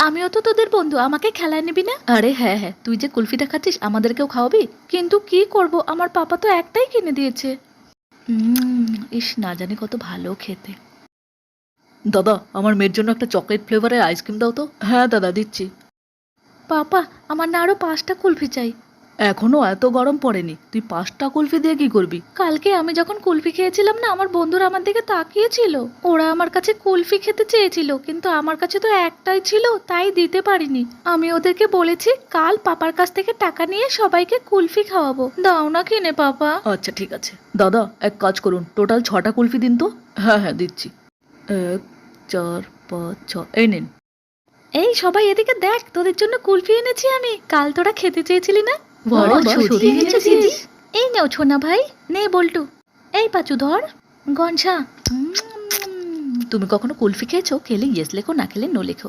আমিও তো তোদের বন্ধু, আমাকে খেলায় নিবি না? আরে হ্যাঁ হ্যাঁ, তুই যে কুলফিটা খাচ্ছিস আমাদেরকেও খাওয়াবি? কিন্তু কি করব, আমার পাপা তো একটাই কিনে দিয়েছে। ইস, না জানি কত ভালো খেতে। দাদা, আমার মেয়ের জন্য একটা চকলেট ফ্লেভারের আইসক্রিম দাও তো। হ্যাঁ দাদা, দিচ্ছি। পাপা, আমার না আরো 5টা কুলফি চাই। এখনো এত গরম পড়েনি, তুই 5টা কুলফি দিয়ে কি করবি? কালকে আমি যখন কুলফি খেয়েছিলাম না, আমার বন্ধুরা আমার দিকে তাকিয়েছিল। ওরা আমার কাছে কুলফি খেতে চেয়েছিল, কিন্তু আমার কাছে তো একটাই ছিল, তাই দিতে পারিনি। আমি ওদেরকে বলেছি কাল পাপার কাছ থেকে টাকা নিয়ে সবাইকে কুলফি খাওয়াবো। দাও না কিনে পাপা। আচ্ছা ঠিক আছে। দাদা, এক কাজ করুন, টোটাল 6টা কুলফি দিন তো। হ্যাঁ হ্যাঁ, দিচ্ছি। 1 4 5 6, এই নিন। এই সবাই এদিকে দেখ, তোদের জন্য কুলফি এনেছি আমি। কাল তোরা খেতে চেয়েছিলি না? সত্যি এনেছিস? এই নাও ছোনা ভাই, নে বল্টু। এই পাচু ধর। গনসা, তুমি কখনো কুলফি খেয়েছো? খেলে ইয়েস লেখো, না খেলে নো লেখো।